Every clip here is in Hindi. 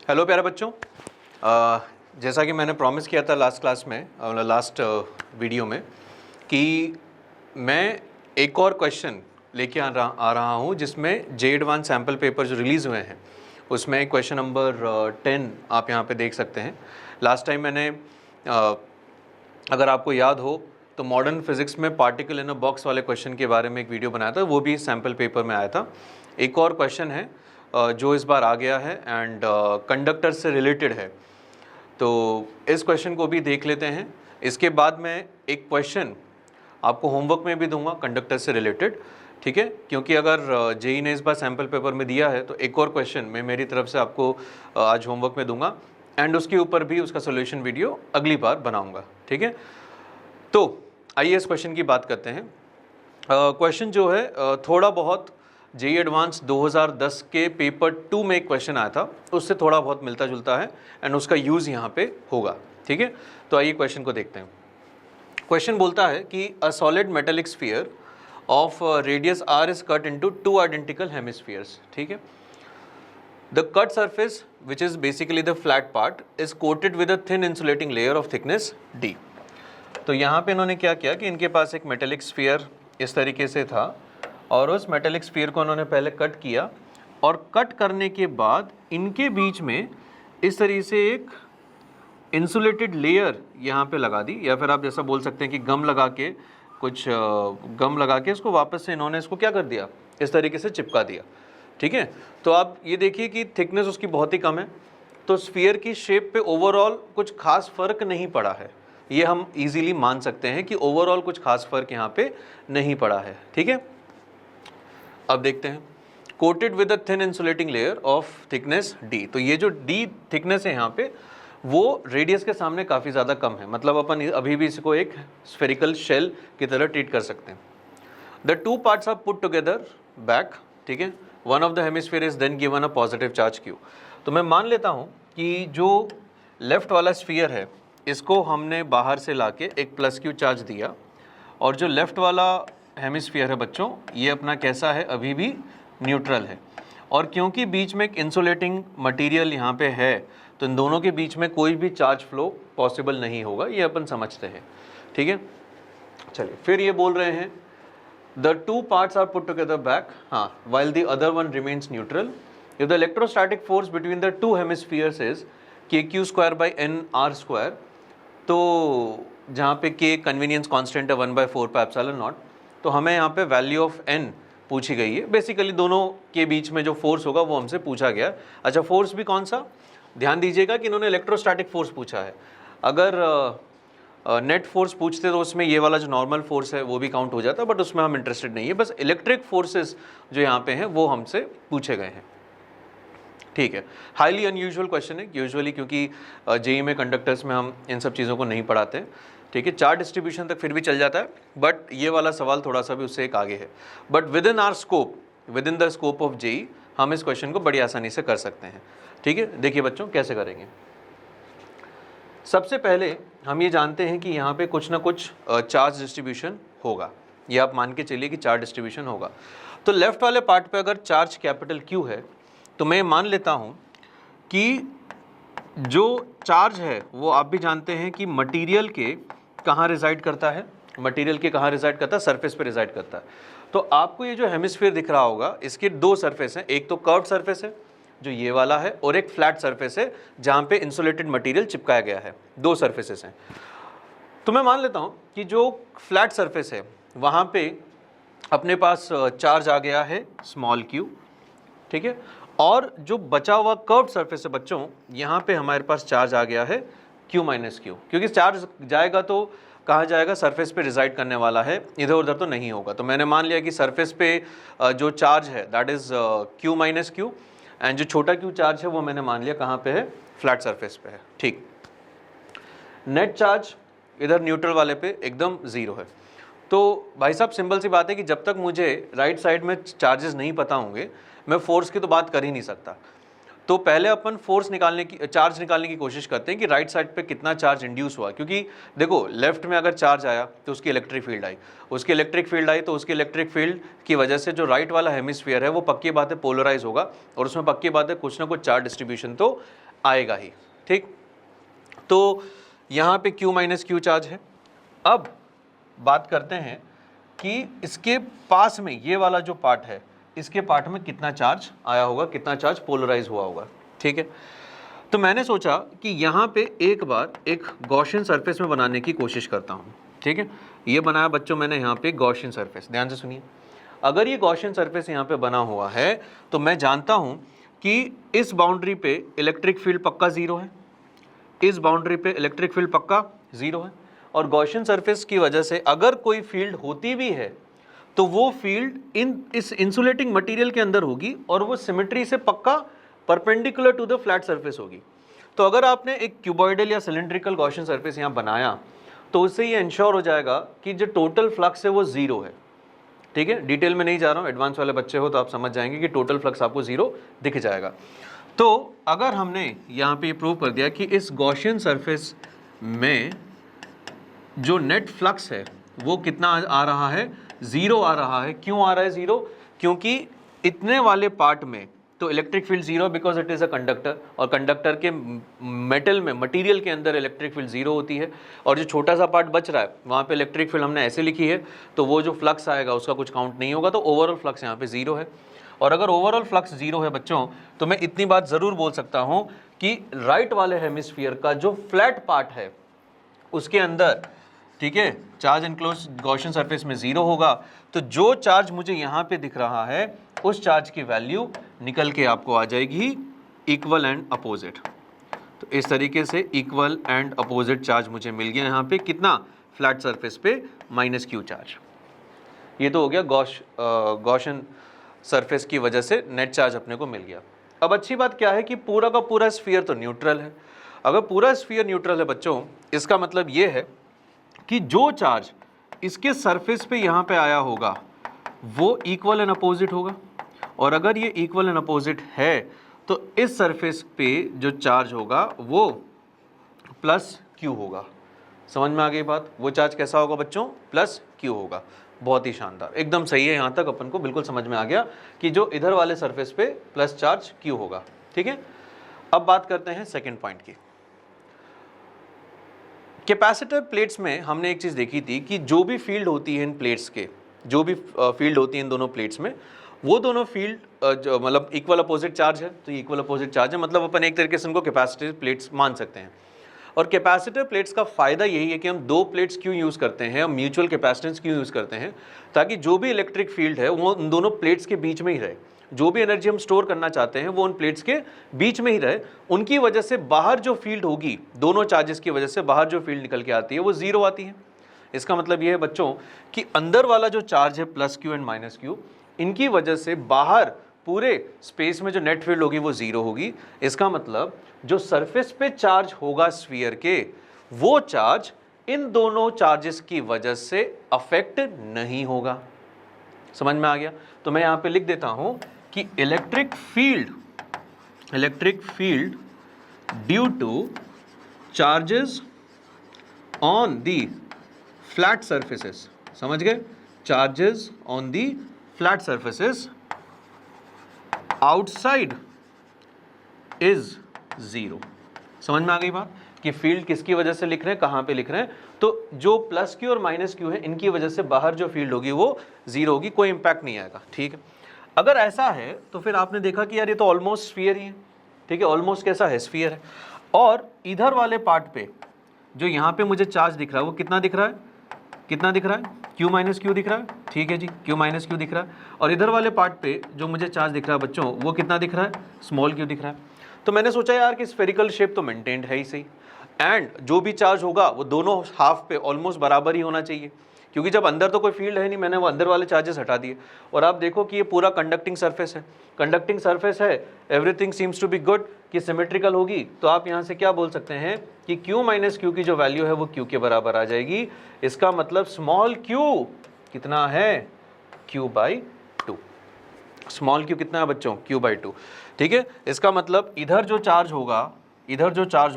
हेलो प्यारे बच्चों, जैसा कि मैंने प्रॉमिस किया था लास्ट क्लास में, लास्ट वीडियो में, कि मैं एक और क्वेश्चन लेके आ रहा हूँ जिसमें जे एडवांस सैम्पल पेपर जो रिलीज़ हुए हैं उसमें क्वेश्चन नंबर 10 आप यहाँ पे देख सकते हैं। लास्ट टाइम मैंने अगर आपको याद हो तो मॉडर्न फिज़िक्स में पार्टिकल इन अ बॉक्स वाले क्वेश्चन के बारे में एक वीडियो बनाया था, वो भी सैम्पल पेपर में आया था। एक और क्वेश्चन है जो इस बार आ गया है एंड कंडक्टर से रिलेटेड है, तो इस क्वेश्चन को भी देख लेते हैं। इसके बाद मैं एक क्वेश्चन आपको होमवर्क में भी दूंगा कंडक्टर से रिलेटेड, ठीक है, क्योंकि अगर जेई ने इस बार सैम्पल पेपर में दिया है तो एक और क्वेश्चन मैं मेरी तरफ से आपको आज होमवर्क में दूंगा एंड उसके ऊपर भी उसका सोल्यूशन वीडियो अगली बार बनाऊंगा, ठीक है। तो आइए इस क्वेश्चन की बात करते हैं। क्वेश्चन जो है थोड़ा बहुत जेई एडवांस 2010 के पेपर 2 में एक क्वेश्चन आया था, उससे थोड़ा बहुत मिलता जुलता है एंड उसका यूज़ यहाँ पे होगा, ठीक है। तो आइए क्वेश्चन को देखते हैं। क्वेश्चन बोलता है कि a solid metallic sphere of radius r is cut into 2 identical hemispheres, ठीक है। The cut surface which is basically the flat part is coated with a thin insulating layer of thickness d। तो यहाँ पे इन्होंने क्या किया कि इनके पास एक मेटेलिक स्फीयर इस तरीके से था और उस मेटेलिक स्फीयर को उन्होंने पहले कट किया और कट करने के बाद इनके बीच में इस तरीके से एक इंसुलेटेड लेयर यहाँ पे लगा दी, या फिर आप जैसा बोल सकते हैं कि गम लगा के, कुछ गम लगा के इसको वापस से इन्होंने इसको क्या कर दिया, इस तरीके से चिपका दिया, ठीक है। तो आप ये देखिए कि थिकनेस उसकी बहुत ही कम है, तो स्फीयर की शेप पे ओवरऑल कुछ खास फर्क नहीं पड़ा है। ये हम इजीली मान सकते हैं कि ओवरऑल कुछ खास फर्क यहाँ पे नहीं पड़ा है, ठीक है। अब देखते हैं, coated with a thin insulating layer of thickness d। तो ये जो d थिकनेस है यहाँ पे वो रेडियस के सामने काफ़ी ज़्यादा कम है, मतलब अपन अभी भी इसको एक स्फेरिकल शेल की तरह ट्रीट कर सकते हैं। The two parts are put together back, ठीक है। One of the hemisphere is then given a positive charge q। तो मैं मान लेता हूँ कि जो लेफ्ट वाला स्फीयर है इसको हमने बाहर से लाके एक प्लस q चार्ज दिया, और जो लेफ्ट वाला हेमिस्फीयर है बच्चों ये अपना कैसा है, अभी भी न्यूट्रल है। और क्योंकि बीच में एक इंसुलेटिंग मटेरियल यहाँ पे है तो इन दोनों के बीच में कोई भी चार्ज फ्लो पॉसिबल नहीं होगा, ये अपन समझते हैं, ठीक है। चलिए फिर ये बोल रहे हैं the two parts are put together back, हाँ, while the other one remains neutral if the electrostatic force between the two hemispheres is kq²/n r²। तो जहाँ पे k कन्वीनियंस कांस्टेंट है 1/4πε0, तो हमें यहाँ पे वैल्यू ऑफ n पूछी गई है। बेसिकली दोनों के बीच में जो फोर्स होगा वो हमसे पूछा गया। अच्छा, फोर्स भी कौन सा, ध्यान दीजिएगा कि इन्होंने इलेक्ट्रोस्टैटिक फोर्स पूछा है। अगर नेट फोर्स पूछते तो उसमें ये वाला जो नॉर्मल फोर्स है वो भी काउंट हो जाता, बट उसमें हम इंटरेस्टेड नहीं है। बस इलेक्ट्रिक फोर्सेस जो यहाँ पे हैं वो हमसे पूछे गए हैं, ठीक है। हाईली अनयूजुअल क्वेश्चन है यूजुअली, क्योंकि जेई में कंडक्टर्स में हम इन सब चीज़ों को नहीं पढ़ाते, ठीक है। चार्ज डिस्ट्रीब्यूशन तक फिर भी चल जाता है, बट ये वाला सवाल थोड़ा सा भी उससे एक आगे है। But within our scope, within the scope of JEE हम इस क्वेश्चन को बड़ी आसानी से कर सकते हैं, ठीक है। देखिए बच्चों कैसे करेंगे। सबसे पहले हम ये जानते हैं कि यहाँ पे कुछ ना कुछ चार्ज डिस्ट्रीब्यूशन होगा, ये आप मान के चलिए कि चार्ज डिस्ट्रीब्यूशन होगा। तो लेफ्ट वाले पार्ट पे अगर चार्ज कैपिटल Q है तो मैं मान लेता हूँ कि जो चार्ज है वो आप भी जानते हैं कि मटेरियल के कहाँ रिजाइड करता है, मटेरियल के कहाँ रिजाइड करता है, सरफेस पे रिजाइड करता है। तो आपको ये जो हेमिस्फीयर दिख रहा होगा इसके दो सरफेस हैं, एक तो कर्व्ड सरफेस है जो ये वाला है और एक फ्लैट सरफेस है जहाँ पे इंसुलेटेड मटेरियल चिपकाया गया है, दो सरफेसेस हैं। तो मैं मान लेता हूँ कि जो फ्लैट सरफेस है वहाँ पे अपने पास चार्ज आ गया है स्मॉल q, ठीक है। और जो बचा हुआ कर्व्ड सरफेस है बच्चों, यहाँ पे हमारे पास चार्ज आ गया है q माइनस q, क्योंकि चार्ज जाएगा तो कहाँ जाएगा, सरफेस पे रिजाइड करने वाला है, इधर उधर तो नहीं होगा। तो मैंने मान लिया कि सरफेस पे जो चार्ज है that is q minus q, and जो छोटा q चार्ज है वो मैंने मान लिया कहाँ पे है, फ्लैट सरफेस पे है, ठीक। नेट चार्ज इधर न्यूट्रल वाले पे एकदम ज़ीरो है। तो भाई साहब सिंपल सी बात है कि जब तक मुझे राइट साइड में चार्जेस नहीं पता होंगे मैं फोर्स की तो बात कर ही नहीं सकता। तो पहले अपन फोर्स निकालने की, चार्ज निकालने की कोशिश करते हैं कि राइट साइड पे कितना चार्ज इंड्यूस हुआ, क्योंकि देखो लेफ्ट में अगर चार्ज आया तो उसकी इलेक्ट्रिक फील्ड आई, उसकी इलेक्ट्रिक फील्ड आई तो उसकी इलेक्ट्रिक फील्ड की वजह से जो राइट वाला हेमिस्फीयर है वो पक्की बात है पोलराइज होगा, और उसमें पक्की बात है कुछ ना कुछ चार्ज डिस्ट्रीब्यूशन तो आएगा ही। ठीक, तो यहाँ पे Q माइनस Q चार्ज है। अब बात करते हैं कि इसके पास में ये वाला जो पार्ट है, इसके पार्ट में कितना चार्ज आया होगा, कितना चार्ज पोलराइज हुआ होगा। ठीक है, तो मैंने सोचा कि यहाँ पे एक बार एक गॉसियन सरफेस में बनाने की कोशिश करता हूँ। ठीक है, ये बनाया बच्चों मैंने यहाँ पे गॉसियन सरफेस। ध्यान से सुनिए, अगर ये गॉसियन सरफेस यहाँ पे बना हुआ है तो मैं जानता हूँ कि इस बाउंड्री पे इलेक्ट्रिक फील्ड पक्का ज़ीरो है, इस बाउंड्री पे इलेक्ट्रिक फील्ड पक्का ज़ीरो है, और गॉसियन सरफेस की वजह से अगर कोई फील्ड होती भी है तो वो फील्ड इस इंसुलेटिंग मटेरियल के अंदर होगी और वो सिमेट्री से पक्का perpendicular to the flat surface होगी। तो अगर आपने एक क्यूबॉइडल या सिलेंड्रिकल गॉसियन सरफेस यहाँ बनाया तो उससे ये इंश्योर हो जाएगा कि जो टोटल फ्लक्स है वो ज़ीरो है। ठीक है, डिटेल में नहीं जा रहा हूँ, एडवांस वाले बच्चे हो तो आप समझ जाएंगे कि टोटल फ्लक्स आपको ज़ीरो दिख जाएगा। तो अगर हमने यहाँ पे प्रूव कर दिया कि इस गॉसियन सरफेस में जो नेट फ्लक्स है वो कितना आ रहा है, ज़ीरो आ रहा है। क्यों आ रहा है ज़ीरो? क्योंकि इतने वाले पार्ट में तो electric field zero because it is a conductor, और कंडक्टर के मेटल में मटेरियल के अंदर इलेक्ट्रिक फील्ड ज़ीरो होती है, और जो छोटा सा पार्ट बच रहा है वहाँ पे इलेक्ट्रिक फील्ड हमने ऐसे लिखी है तो वो जो फ्लक्स आएगा उसका कुछ काउंट नहीं होगा, तो ओवरऑल फ्लक्स यहाँ पे ज़ीरो है। और अगर ओवरऑल फ्लक्स ज़ीरो है बच्चों तो मैं इतनी बात ज़रूर बोल सकता हूँ कि राइट वाले हेमिस्फीयर का जो फ्लैट पार्ट है उसके अंदर, ठीक है, चार्ज इनक्लोज गॉसियन सरफेस में ज़ीरो होगा, तो जो चार्ज मुझे यहाँ पे दिख रहा है उस चार्ज की वैल्यू निकल के आपको आ जाएगी इक्वल एंड अपोजिट। तो इस तरीके से इक्वल एंड अपोजिट चार्ज मुझे मिल गया यहाँ पे, कितना, फ्लैट सरफेस पे माइनस Q चार्ज। ये तो हो गया गॉसियन सरफेस की वजह से नेट चार्ज अपने को मिल गया। अब अच्छी बात क्या है कि पूरा का पूरा स्फीयर तो न्यूट्रल है। अगर पूरा स्फीयर न्यूट्रल है बच्चों, इसका मतलब ये है कि जो चार्ज इसके सरफेस पे यहाँ पे आया होगा वो इक्वल एंड अपोजिट होगा, और अगर ये इक्वल एंड अपोजिट है तो इस सरफेस पे जो चार्ज होगा वो प्लस Q होगा। समझ में आ गई बात? वो चार्ज कैसा होगा बच्चों? प्लस Q होगा। बहुत ही शानदार, एकदम सही है, यहाँ तक अपन को बिल्कुल समझ में आ गया कि जो इधर वाले सरफेस पे प्लस चार्ज Q होगा। ठीक है, अब बात करते हैं सेकेंड पॉइंट की। कैपेसिटर प्लेट्स में हमने एक चीज़ देखी थी कि जो भी फील्ड होती है इन प्लेट्स के, जो भी फील्ड होती है इन दोनों प्लेट्स में, वो दोनों फील्ड मतलब इक्वल अपोजिट चार्ज है, तो इक्वल अपोजिट चार्ज है, मतलब अपन एक तरीके से उनको कैपेसिटर प्लेट्स मान सकते हैं। और कैपेसिटर प्लेट्स का फ़ायदा यही है कि हम दो प्लेट्स क्यों यूज़ करते हैं, हम म्यूचुअल कैपेसिटेंस क्यों यूज़ करते हैं, ताकि जो भी इलेक्ट्रिक फील्ड है वो उन दोनों प्लेट्स के बीच में ही रहे, जो भी एनर्जी हम स्टोर करना चाहते हैं वो उन प्लेट्स के बीच में ही रहे। उनकी वजह से बाहर जो फील्ड होगी, दोनों चार्जेस की वजह से बाहर जो फील्ड निकल के आती है वो ज़ीरो आती है। इसका मतलब ये है बच्चों कि अंदर वाला जो चार्ज है plus Q and minus Q, इनकी वजह से बाहर पूरे स्पेस में जो नेट फील्ड होगी वो ज़ीरो होगी। इसका मतलब जो सरफेस पे चार्ज होगा स्फीयर के, वो चार्ज इन दोनों चार्जेस की वजह से अफेक्ट नहीं होगा। समझ में आ गया? तो मैं यहाँ पे लिख देता हूँ कि electric field due two charges on the flat surfaces, समझ गए, charges on the flat surfaces outside is zero. समझ में आ गई बात कि फील्ड किसकी वजह से लिख रहे हैं, कहाँ पे लिख रहे हैं? तो जो प्लस Q और माइनस Q है इनकी वजह से बाहर जो फील्ड होगी वो ज़ीरो होगी, कोई इंपैक्ट नहीं आएगा। ठीक है, अगर ऐसा है तो फिर आपने देखा कि यार ये तो ऑलमोस्ट स्फीयर ही है। ठीक है, ऑलमोस्ट कैसा है, स्फीयर है। और इधर वाले पार्ट पे जो यहाँ पे मुझे चार्ज दिख रहा है वो कितना दिख रहा है, कितना दिख रहा है, Q माइनस Q दिख रहा है। ठीक है जी, Q माइनस Q दिख रहा है। और इधर वाले पार्ट पे जो मुझे चार्ज दिख रहा है बच्चों वो कितना दिख रहा है, स्मॉल q दिख रहा है। तो मैंने सोचा यार कि स्फेरिकल शेप तो मेंटेन्ड है ही सही, एंड जो भी चार्ज होगा वो दोनों हाफ पे ऑलमोस्ट बराबर ही होना चाहिए, क्योंकि जब अंदर तो कोई फील्ड है नहीं, मैंने वो अंदर वाले चार्जेस हटा दिए। और आप देखो कि ये पूरा कंडक्टिंग सरफेस है, कंडक्टिंग सरफेस है, everything seems to be good, कि सिमेट्रिकल होगी। तो आप यहाँ से क्या बोल सकते हैं कि Q माइनस Q की जो वैल्यू है वो Q के बराबर आ जाएगी। इसका मतलब स्मॉल q कितना है, Q/2। स्मॉल q कितना है बच्चों, Q/2। ठीक है। इसका मतलब इधर जो चार्ज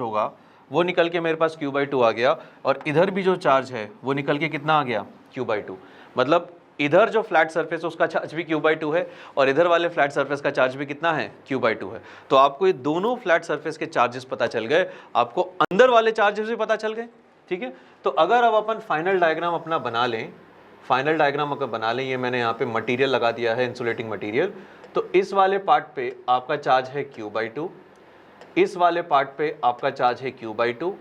होगा वो निकल के मेरे पास q/2 आ गया, और इधर भी जो चार्ज है वो निकल के कितना आ गया, q/2। मतलब इधर जो फ्लैट सरफेस है उसका चार्ज भी q/2 है, और इधर वाले फ्लैट सरफेस का चार्ज भी कितना है, q/2 है। तो आपको ये दोनों फ्लैट सरफेस के चार्जेस पता चल गए, आपको अंदर वाले चार्जेस भी पता चल गए। ठीक है, तो अगर अब अपन फाइनल डायग्राम अपना बना लें, ये मैंने यहाँ पे मटेरियल लगा दिया है, इंसुलेटिंग मटेरियल। तो इस वाले पार्ट पे आपका चार्ज है q/2, इस वाले पार्ट पे आपका चार्ज है q/2,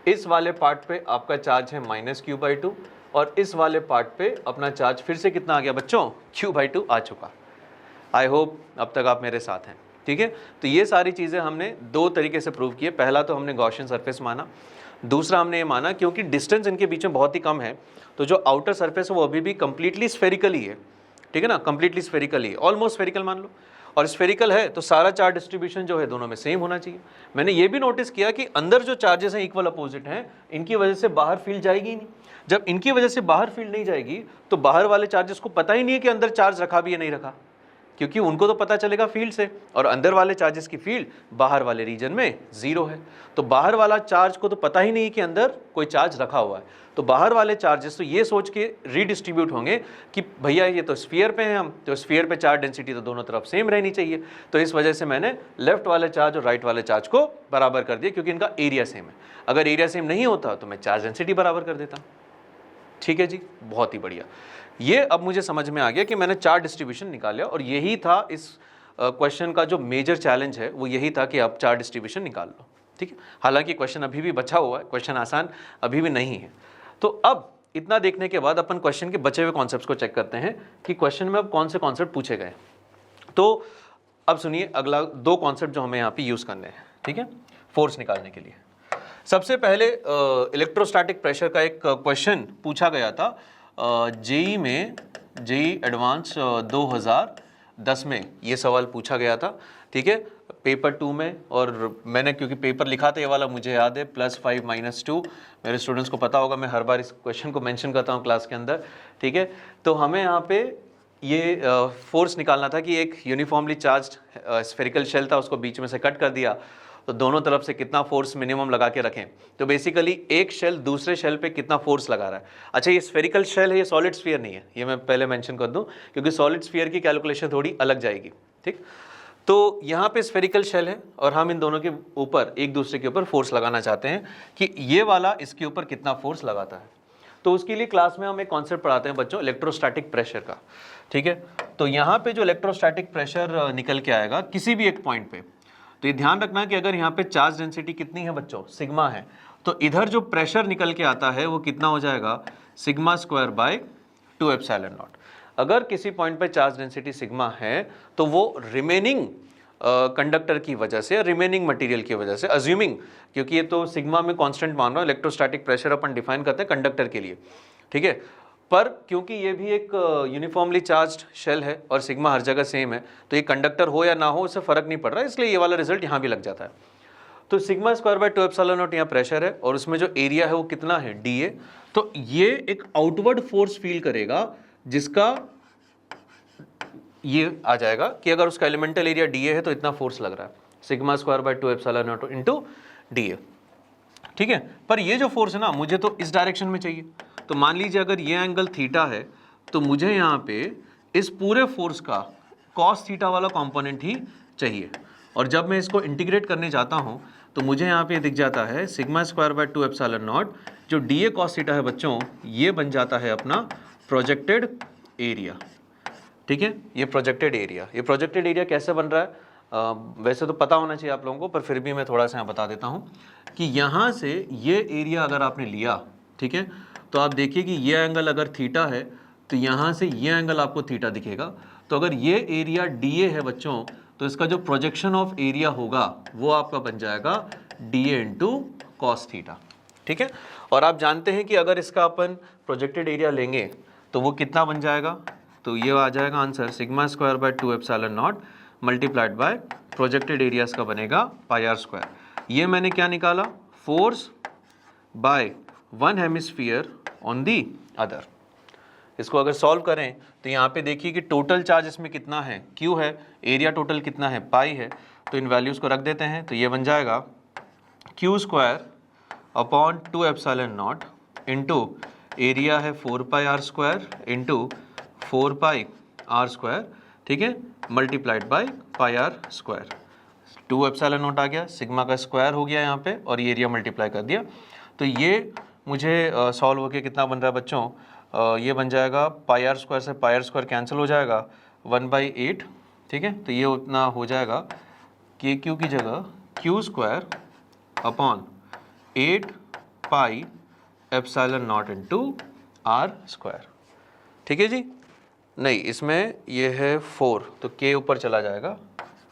इस वाले पार्ट पे आपका चार्ज है -q/2, और इस वाले पार्ट पे अपना चार्ज फिर से कितना आ गया बच्चों, q/2 आ चुका। आई होप अब तक आप मेरे साथ हैं। ठीक है, तो ये सारी चीज़ें हमने दो तरीके से प्रूव किए। पहला तो हमने गॉसियन सरफेस माना, दूसरा हमने ये माना क्योंकि डिस्टेंस इनके बीच में बहुत ही कम है, तो जो आउटर सरफेस है वो अभी भी कंप्लीटली स्फेरिकल ही है। ठीक है ना, कंप्लीटली स्फेरिकल ही, ऑलमोस्ट स्फेरिकल मान लो, और स्फेरिकल है तो सारा चार्ज डिस्ट्रीब्यूशन जो है दोनों में सेम होना चाहिए। मैंने ये भी नोटिस किया कि अंदर जो चार्जेस हैं इक्वल अपोजिट हैं, इनकी वजह से बाहर फील्ड जाएगी ही नहीं। जब इनकी वजह से बाहर फील्ड नहीं जाएगी तो बाहर वाले चार्जेस को पता ही नहीं है कि अंदर चार्ज रखा भी या नहीं रखा, क्योंकि उनको तो पता चलेगा फील्ड से, और अंदर वाले चार्जेस की फील्ड बाहर वाले रीजन में 0 है। तो बाहर वाला चार्ज को तो पता ही नहीं कि अंदर कोई चार्ज रखा हुआ है, तो बाहर वाले चार्जेस तो ये सोच के रीडिस्ट्रीब्यूट होंगे कि भैया ये तो स्फीयर पे हैं हम, तो स्फीयर पे चार्ज डेंसिटी तो दोनों तरफ सेम रहनी चाहिए। तो इस वजह से मैंने लेफ्ट वाले चार्ज और राइट वाले चार्ज को बराबर कर दिया, क्योंकि इनका एरिया सेम है। अगर एरिया सेम नहीं होता तो मैं चार्ज डेंसिटी बराबर कर देता। ठीक है जी, बहुत ही बढ़िया। ये अब मुझे समझ में आ गया कि मैंने चार्ज डिस्ट्रीब्यूशन निकाला, और यही था इस क्वेश्चन का जो मेजर चैलेंज है, वो यही था कि आप चार्ज डिस्ट्रीब्यूशन निकाल लो। ठीक है, हालांकि क्वेश्चन अभी भी बचा हुआ है, क्वेश्चन आसान अभी भी नहीं है। तो अब इतना देखने के बाद अपन क्वेश्चन के बचे हुए कॉन्सेप्ट्स को चेक करते हैं कि क्वेश्चन में अब कौन से कॉन्सेप्ट पूछे गए। तो अब सुनिए, अगला दो कॉन्सेप्ट जो हमें यहाँ पे यूज़ करने हैं, ठीक है, फोर्स निकालने के लिए। सबसे पहले इलेक्ट्रोस्टैटिक प्रेशर का एक क्वेश्चन पूछा गया था जेई में, जेई एडवांस 2010 में ये सवाल पूछा गया था। ठीक है, पेपर 2 में, और मैंने क्योंकि पेपर लिखा था ये वाला मुझे याद है, +5 - 2, मेरे स्टूडेंट्स को पता होगा, मैं हर बार इस क्वेश्चन को मेंशन करता हूँ क्लास के अंदर। ठीक है, तो हमें यहाँ पे ये फोर्स निकालना था कि एक यूनिफॉर्मली चार्ज्ड स्फेरिकल शेल था, उसको बीच में से कट कर दिया, तो दोनों तरफ से कितना फोर्स मिनिमम लगा के रखें। तो बेसिकली एक शेल दूसरे शेल पे कितना फोर्स लगा रहा है। अच्छा, ये स्फेरिकल शेल है, ये सॉलिड स्फीयर नहीं है, ये मैं पहले मेंशन कर दूं, क्योंकि सॉलिड स्फीयर की कैलकुलेशन थोड़ी अलग जाएगी। ठीक, तो यहाँ पे स्फेरिकल शेल है और हम इन दोनों के ऊपर, एक दूसरे के ऊपर फोर्स लगाना चाहते हैं कि ये वाला इसके ऊपर कितना फोर्स लगाता है। तो उसके लिए क्लास में हम एक कॉन्सेप्ट पढ़ाते हैं बच्चों, इलेक्ट्रोस्टैटिक प्रेशर का। ठीक है, तो यहाँ पे जो इलेक्ट्रोस्टैटिक प्रेशर निकल के आएगा किसी भी एक पॉइंट पे, तो ये ध्यान रखना कि अगर यहाँ पे चार्ज डेंसिटी कितनी है बच्चों, सिग्मा है, तो इधर जो प्रेशर निकल के आता है वो कितना हो जाएगा, σ²/2ε0। अगर किसी पॉइंट पे चार्ज डेंसिटी सिग्मा है तो वो रिमेनिंग कंडक्टर की वजह से, रिमेनिंग मटेरियल की वजह से, अज्यूमिंग, क्योंकि ये तो सिग्मा में कांस्टेंट मान रहा हूँ, इलेक्ट्रोस्टैटिक प्रेशर अपन डिफाइन करते हैं कंडक्टर के लिए। ठीक है, पर क्योंकि ये भी एक यूनिफॉर्मली चार्ज्ड शेल है और सिग्मा हर जगह सेम है, तो ये कंडक्टर हो या ना हो उससे फर्क नहीं पड़ रहा, इसलिए ये वाला रिजल्ट यहाँ भी लग जाता है। तो σ²/2ε0 यहाँ प्रेशर है, और उसमें जो एरिया है वो कितना है, dA। तो ये एक आउटवर्ड फोर्स फील करेगा, जिसका ये आ जाएगा कि अगर उसका एलिमेंटल एरिया dA है तो इतना फोर्स लग रहा है, σ²/2ε0 इंटू dA। ठीक है, पर ये जो फोर्स है ना, मुझे तो इस डायरेक्शन में चाहिए। तो मान लीजिए अगर ये एंगल थीटा है, तो मुझे यहाँ पे इस पूरे फोर्स का कॉस थीटा वाला कंपोनेंट ही चाहिए, और जब मैं इसको इंटीग्रेट करने जाता हूँ तो मुझे यहाँ पे दिख जाता है σ²/2ε0, जो dA cos थीटा है बच्चों, ये बन जाता है अपना प्रोजेक्टेड एरिया। ठीक है, ये प्रोजेक्टेड एरिया, ये प्रोजेक्टेड एरिया कैसे बन रहा है, वैसे तो पता होना चाहिए आप लोगों को, पर फिर भी मैं थोड़ा सा यहाँ बता देता हूँ कि यहाँ से ये एरिया अगर आपने लिया, ठीक है, तो आप देखिए कि ये एंगल अगर थीटा है तो यहाँ से ये एंगल आपको थीटा दिखेगा। तो अगर ये एरिया dA है बच्चों, तो इसका जो प्रोजेक्शन ऑफ एरिया होगा वो आपका बन जाएगा dA इंटू कॉस थीटा। ठीक है, और आप जानते हैं कि अगर इसका अपन प्रोजेक्टेड एरिया लेंगे तो वो कितना बन जाएगा, तो ये आ जाएगा answer σ²/2ε0 multiplied by projected area का बनेगा πr²। ये मैंने क्या निकाला, force by one hemisphere on the other. इसको अगर सॉल्व करें तो यहाँ पे देखिए कि टोटल चार्ज इसमें कितना है, Q है, एरिया टोटल कितना है, पाई है, तो इन वैल्यूज़ को रख देते हैं। तो ये बन जाएगा Q square upon 2 epsilon not into area है 4 pi r square into 4 pi r square, ठीक है, multiplied by pi r square. 2 epsilon naught आ गया, सिग्मा का स्क्वायर हो गया यहाँ पे और ये एरिया मल्टीप्लाई कर दिया। तो ये मुझे सॉल्व होके कितना बन रहा है बच्चों, ये बन जाएगा पाई आर स्क्वायर से पाई आर स्क्वायर कैंसिल हो जाएगा 1/8, ठीक है। तो ये उतना हो जाएगा के क्यू की जगह q square upon 8 pi epsilon not into r square, ठीक है जी। नहीं, इसमें ये है 4 तो के ऊपर चला जाएगा,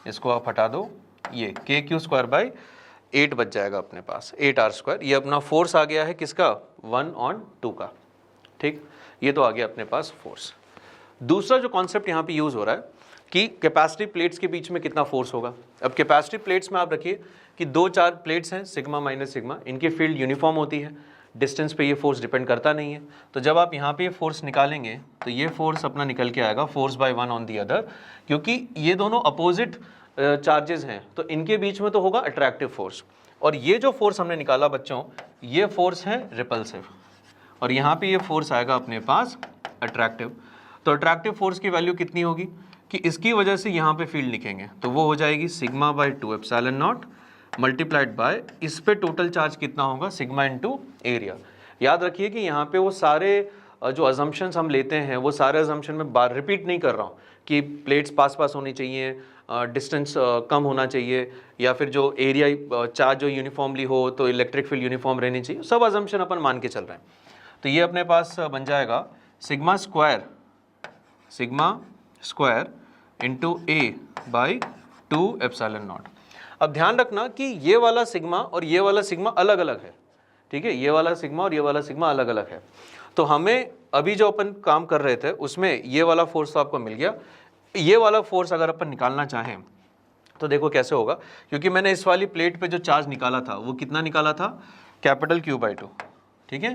इसको आप हटा दो, ये के क्यू स्क्वायर बाई 8 बच जाएगा अपने पास, 8 आर स्क्वायर। ये अपना फोर्स आ गया है किसका, 1/2 का, ठीक। ये तो आ गया अपने पास फोर्स। दूसरा जो कॉन्सेप्ट यहाँ पे यूज़ हो रहा है कि कैपेसिटी प्लेट्स के बीच में कितना फोर्स होगा। अब कैपेसिटी प्लेट्स में आप रखिए कि 2 चार्ज प्लेट्स हैं, सिग्मा माइनस सिग्मा, इनकी फील्ड यूनिफॉर्म होती है, डिस्टेंस पे ये फोर्स डिपेंड करता नहीं है। तो जब आप यहाँ पे ये फोर्स निकालेंगे तो ये फोर्स अपना निकल के आएगा force by 1 on the other, क्योंकि ये दोनों अपोजिट चार्जेस हैं तो इनके बीच में तो होगा अट्रैक्टिव फोर्स। और ये जो फोर्स हमने निकाला बच्चों, ये फोर्स है रिपल्सिव, और यहाँ पे ये फोर्स आएगा अपने पास अट्रैक्टिव। तो अट्रैक्टिव फोर्स की वैल्यू कितनी होगी कि इसकी वजह से यहाँ पे फील्ड लिखेंगे तो वो हो जाएगी sigma by 2 epsilon not multiplied by इस पे टोटल चार्ज कितना होगा, सिग्मा इंटू एरिया। याद रखिए कि यहाँ पे वो सारे जो अजम्पशंस हम लेते हैं वो सारे अजम्पशन में बार रिपीट नहीं कर रहा हूँ कि प्लेट्स पास पास होनी चाहिए, डिस्टेंस कम होना चाहिए, या फिर जो एरिया चार्ज जो यूनिफॉर्मली हो तो इलेक्ट्रिक फील्ड यूनिफॉर्म रहनी चाहिए, सब अजम्पशन अपन मान के चल रहे हैं। तो ये अपने पास बन जाएगा sigma square into A by 2 epsilon not. अब ध्यान रखना कि ये वाला सिग्मा और ये वाला सिग्मा अलग अलग है, ठीक है, ये वाला सिग्मा और ये वाला सिग्मा अलग अलग है। तो हमें अभी जो अपन काम कर रहे थे उसमें ये वाला फोर्स तो आपको मिल गया, ये वाला फोर्स अगर अपन निकालना चाहें तो देखो कैसे होगा, क्योंकि मैंने इस वाली प्लेट पे जो चार्ज निकाला था वो कितना निकाला था, कैपिटल Q/2, ठीक है,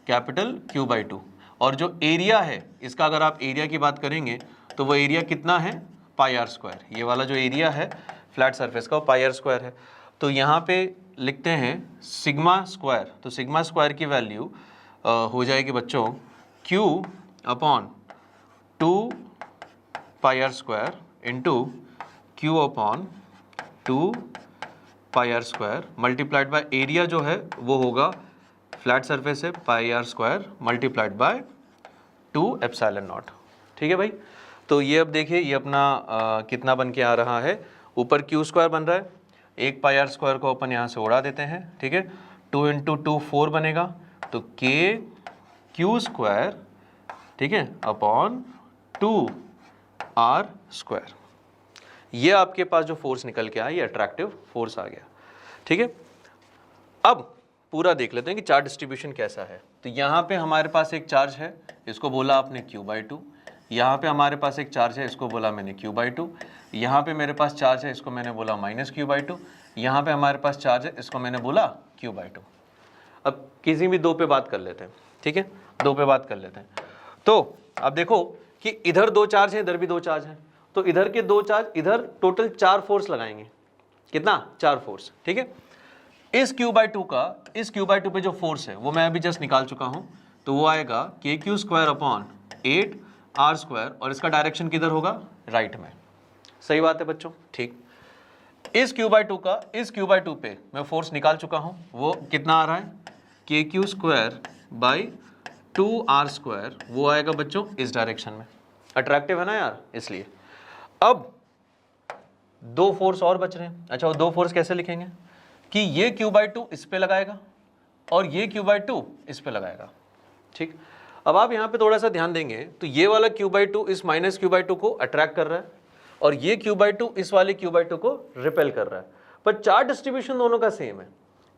कैपिटल Q/2। और जो एरिया है इसका, अगर आप एरिया की बात करेंगे तो वो एरिया कितना है, पाई आर स्क्वायर। ये वाला जो एरिया है फ्लैट सरफेस का वो पाई आर स्क्वायर है। तो यहाँ पे लिखते हैं सिग्मा स्क्वायर, तो सिग्मा स्क्वायर की वैल्यू हो जाएगी बच्चों Q upon 2 pi r square into Q upon 2 pi r square multiplied by area जो है वो होगा फ्लैट सरफेस है pi r square multiplied by 2 epsilon naught, ठीक है भाई। तो ये अब देखिए ये अपना कितना बन के आ रहा है, ऊपर Q स्क्वायर बन रहा है, 1 पाई आर स्क्वायर को अपन यहाँ से उड़ा देते हैं, ठीक है, 2 इंटू 2 4 बनेगा, तो के क्यू स्क्वायर, ठीक है, अपॉन 2 आर स्क्वायर। ये आपके पास जो फोर्स निकल के आया ये अट्रैक्टिव फोर्स आ गया, ठीक है। अब पूरा देख लेते हैं कि चार्ज डिस्ट्रीब्यूशन कैसा है। तो यहाँ पे हमारे पास एक चार्ज है, इसको बोला आपने Q/2, यहाँ पे हमारे पास एक चार्ज है, इसको बोला मैंने Q/2, यहाँ पे मेरे पास चार्ज है, इसको मैंने बोला -Q/2, यहाँ पे हमारे पास चार्ज है, इसको मैंने बोला Q/2। अब किसी भी दो पे बात कर लेते हैं, ठीक है, दो पे बात कर लेते हैं। तो अब देखो कि इधर 2 चार्ज है, इधर भी 2 चार्ज है, तो इधर के 2 चार्ज, इधर टोटल 4 फोर्स लगाएंगे, कितना, 4 फोर्स, ठीक है। इस Q/2 का, इस Q/2 पे जो फोर्स है वो मैं अभी जस्ट निकाल चुका हूं, तो वो आएगा KQ square upon 8 R square, और इसका डायरेक्शन किधर होगा, राइट में। सही बात है बच्चों, ठीक। इस Q/2 का, इस Q/2 पे मैं फोर्स निकाल चुका हूं, वो कितना आ रहा है, KQ square by 2R square, वो आएगा बच्चों इस डायरेक्शन में। अट्रैक्टिव है ना यार, इसलिए। अब 2 फोर्स और बच रहे हैं। अच्छा, वो 2 फोर्स कैसे लिखेंगे कि ये Q/2 इस पे लगाएगा और ये Q/2 इस पे लगाएगा, ठीक। अब आप यहाँ पे थोड़ा सा ध्यान देंगे तो ये वाला Q/2 इस -Q/2 को अट्रैक्ट कर रहा है और ये Q/2 इस वाले Q/2 को रिपेल कर रहा है, पर चार्ज डिस्ट्रीब्यूशन दोनों का सेम है,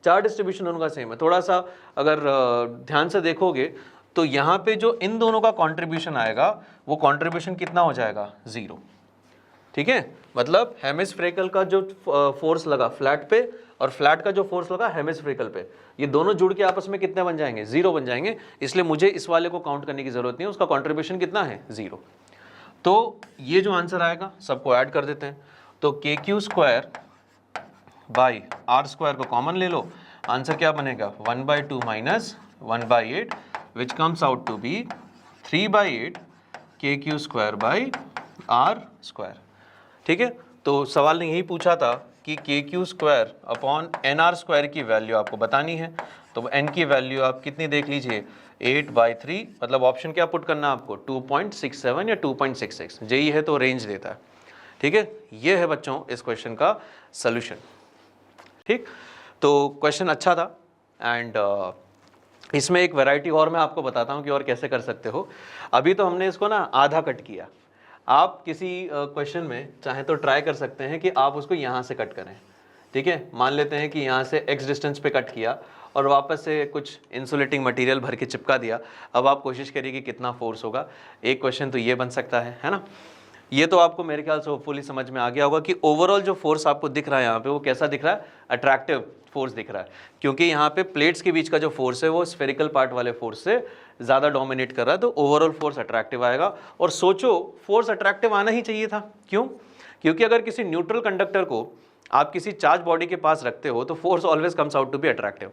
चार्ज डिस्ट्रीब्यूशन दोनों का सेम है। थोड़ा सा अगर ध्यान से देखोगे तो यहाँ पे जो इन दोनों का कॉन्ट्रीब्यूशन आएगा वो कॉन्ट्रीब्यूशन कितना हो जाएगा, 0, ठीक है। मतलब हेमिस्फेरिकल का जो फोर्स लगा फ्लैट पे और फ्लैट का जो फोर्स लगा हेमिस्फेरिकल पे, ये दोनों जुड़ के आपस में कितने बन जाएंगे, 0 बन जाएंगे। इसलिए मुझे इस वाले को काउंट करने की जरूरत नहीं है, उसका कॉन्ट्रीब्यूशन कितना है, 0। तो ये जो आंसर आएगा सबको ऐड कर देते हैं। तो KQ square by R square को कॉमन ले लो, आंसर क्या बनेगा, 1/2 minus 1/8 which comes out to be 3/8 KQ square by R square. ठीक है, तो सवाल ने यही पूछा था कि KQ square upon NR square की वैल्यू आपको बतानी है। तो n की वैल्यू आप कितनी देख लीजिए, 8/3, मतलब ऑप्शन क्या पुट करना है आपको, 2.67 या 2.66, जेई है तो रेंज देता है। ठीक है, ये है बच्चों इस क्वेश्चन का सॉल्यूशन। ठीक, तो क्वेश्चन अच्छा था एंड इसमें एक वैरायटी और मैं आपको बताता हूँ कि और कैसे कर सकते हो। अभी तो हमने इसको ना आधा कट किया, आप किसी क्वेश्चन में चाहे तो ट्राई कर सकते हैं कि आप उसको यहाँ से कट करें। ठीक है, मान लेते हैं कि यहाँ से x डिस्टेंस पे कट किया और वापस से कुछ इंसुलेटिंग मटेरियल भर के चिपका दिया। अब आप कोशिश करिए कि कितना फोर्स होगा। एक क्वेश्चन तो ये बन सकता है ना। ये तो आपको मेरे ख्याल से होपफुली समझ में आ गया होगा कि ओवरऑल जो फोर्स आपको दिख रहा है यहाँ पे वो कैसा दिख रहा है, अट्रैक्टिव फोर्स दिख रहा है, क्योंकि यहाँ पे प्लेट्स के बीच का जो फोर्स है वो स्फेरिकल पार्ट वाले फोर्स से ज़्यादा डोमिनेट कर रहा है, तो ओवरऑल फोर्स अट्रैक्टिव आएगा। और सोचो, फोर्स अट्रैक्टिव आना ही चाहिए था। क्यों? क्योंकि अगर किसी न्यूट्रल कंडक्टर को आप किसी चार्ज बॉडी के पास रखते हो तो force always comes out to be attractive.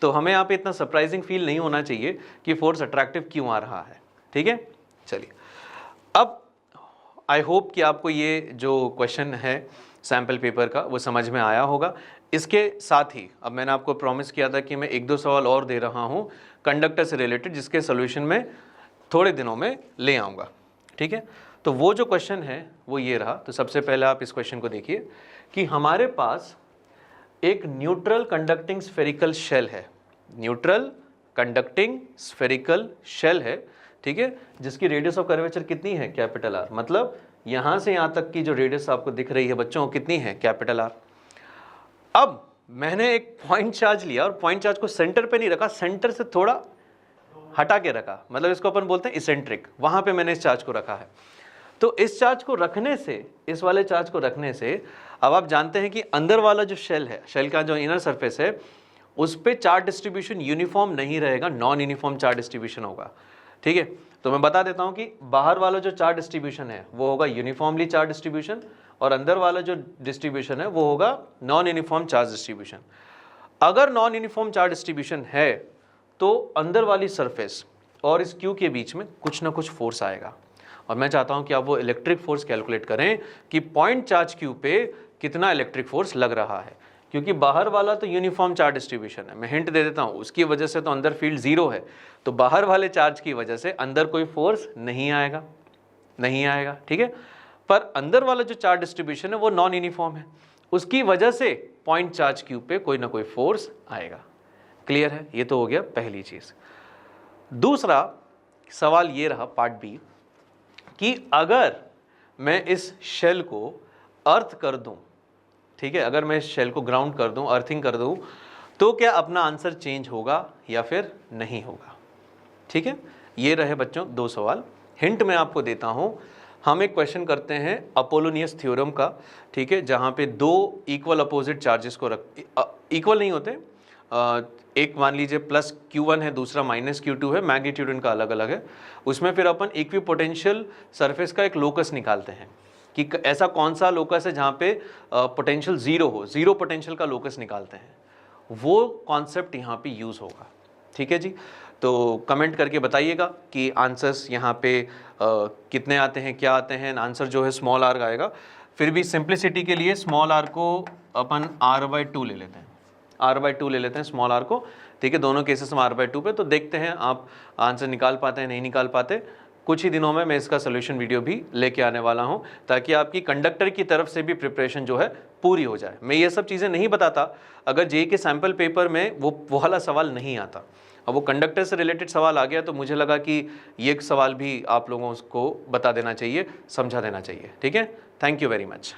तो हमें यहाँ पे इतना सरप्राइजिंग फील नहीं होना चाहिए कि फोर्स अट्रैक्टिव क्यों आ रहा है। ठीक है, चलिए अब आई होप कि आपको ये जो क्वेश्चन है सैम्पल पेपर का वो समझ में आया होगा। इसके साथ ही अब मैंने आपको प्रॉमिस किया था कि मैं 1-2 सवाल और दे रहा हूँ कंडक्टर से रिलेटेड, जिसके सोल्यूशन में थोड़े दिनों में ले आऊँगा। ठीक है, तो वो जो क्वेश्चन है वो ये रहा। तो सबसे पहले आप इस क्वेश्चन को देखिए कि हमारे पास एक न्यूट्रल कंडक्टिंग स्फेरिकल शेल है, न्यूट्रल कंडक्टिंग स्फेरिकल शेल है। ठीक है, जिसकी रेडियस ऑफ कर्वेचर कितनी है, कैपिटल R, मतलब यहाँ से यहाँ तक की जो रेडियस आपको दिख रही है बच्चों कितनी है, कैपिटल R। अब मैंने एक पॉइंट चार्ज लिया और पॉइंट चार्ज को सेंटर पे नहीं रखा, सेंटर से थोड़ा हटा के रखा, मतलब इसको अपन बोलते हैं इसेंट्रिक, वहां पे मैंने इस चार्ज को रखा है। तो इस चार्ज को रखने से, इस वाले चार्ज को रखने से अब आप जानते हैं कि अंदर वाला जो शेल है, शेल का जो इनर सरफेस है, उस पर चार्ज डिस्ट्रीब्यूशन यूनिफॉर्म नहीं रहेगा, नॉन यूनिफॉर्म चार्ज डिस्ट्रीब्यूशन होगा। ठीक है, तो मैं बता देता हूं कि बाहर वाला जो चार्ज डिस्ट्रीब्यूशन है वो होगा यूनिफॉर्मली चार्ज डिस्ट्रीब्यूशन, और अंदर वाला जो डिस्ट्रीब्यूशन है वो होगा नॉन यूनिफॉर्म चार्ज डिस्ट्रीब्यूशन। अगर नॉन यूनिफॉर्म चार्ज डिस्ट्रीब्यूशन है तो अंदर वाली सरफेस और इस क्यू के बीच में कुछ ना कुछ फोर्स आएगा, और मैं चाहता हूं कि आप वो इलेक्ट्रिक फोर्स कैलकुलेट करें कि पॉइंट चार्ज क्यू पे कितना इलेक्ट्रिक फोर्स लग रहा है। क्योंकि बाहर वाला तो यूनिफॉर्म चार्ज डिस्ट्रीब्यूशन है, मैं हिंट दे देता हूँ, उसकी वजह से तो अंदर फील्ड 0 है, तो बाहर वाले चार्ज की वजह से अंदर कोई फोर्स नहीं आएगा, नहीं आएगा। ठीक है, पर अंदर वाला जो चार्ज डिस्ट्रीब्यूशन है वो नॉन यूनिफॉर्म है, उसकी वजह से पॉइंट चार्ज क्यू पे कोई ना कोई फोर्स आएगा। क्लियर है, ये तो हो गया पहली चीज। दूसरा सवाल ये रहा पार्ट बी कि अगर मैं इस शेल को अर्थ कर दूं, ठीक है, अगर मैं इस शेल को ग्राउंड कर दूं, अर्थिंग कर दूं, तो क्या अपना आंसर चेंज होगा या फिर नहीं होगा। ठीक है, ये रहे बच्चों 2 सवाल। हिंट मैं आपको देता हूं, हम एक क्वेश्चन करते हैं अपोलोनियस थ्योरम का। ठीक है, जहां पे 2 इक्वल अपोजिट चार्जेस को इक्वल नहीं होते, एक मान लीजिए प्लस Q1 है, दूसरा माइनस Q2 है, मैग्नीट्यूड इनका अलग अलग है। उसमें फिर अपन इक्विपोटेंशियल सरफेस का एक लोकस निकालते हैं कि ऐसा कौन सा लोकस है जहाँ पे पोटेंशियल 0 हो, 0 पोटेंशियल का लोकस निकालते हैं, वो कॉन्सेप्ट यहाँ पे यूज़ होगा। ठीक है जी, तो कमेंट करके बताइएगा कि आंसर्स यहाँ पे कितने आते हैं, क्या आते हैं। आंसर जो है स्मॉल r आएगा, फिर भी सिंप्लिसिटी के लिए स्मॉल r को अपन r/2 ले लेते हैं, r/2 ले लेते हैं स्मॉल r को। ठीक है, दोनों केसेस में r/2 पे, तो देखते हैं आप आंसर निकाल पाते हैं नहीं निकाल पाते। कुछ ही दिनों में मैं इसका सोल्यूशन वीडियो भी लेके आने वाला हूं, ताकि आपकी कंडक्टर की तरफ से भी प्रिपरेशन जो है पूरी हो जाए। मैं ये सब चीज़ें नहीं बताता अगर जेईई के सैम्पल पेपर में वो वाला सवाल नहीं आता। अब वो कंडक्टर से रिलेटेड सवाल आ गया तो मुझे लगा कि ये सवाल भी आप लोगों को बता देना चाहिए, समझा देना चाहिए। ठीक है, थैंक यू वेरी मच।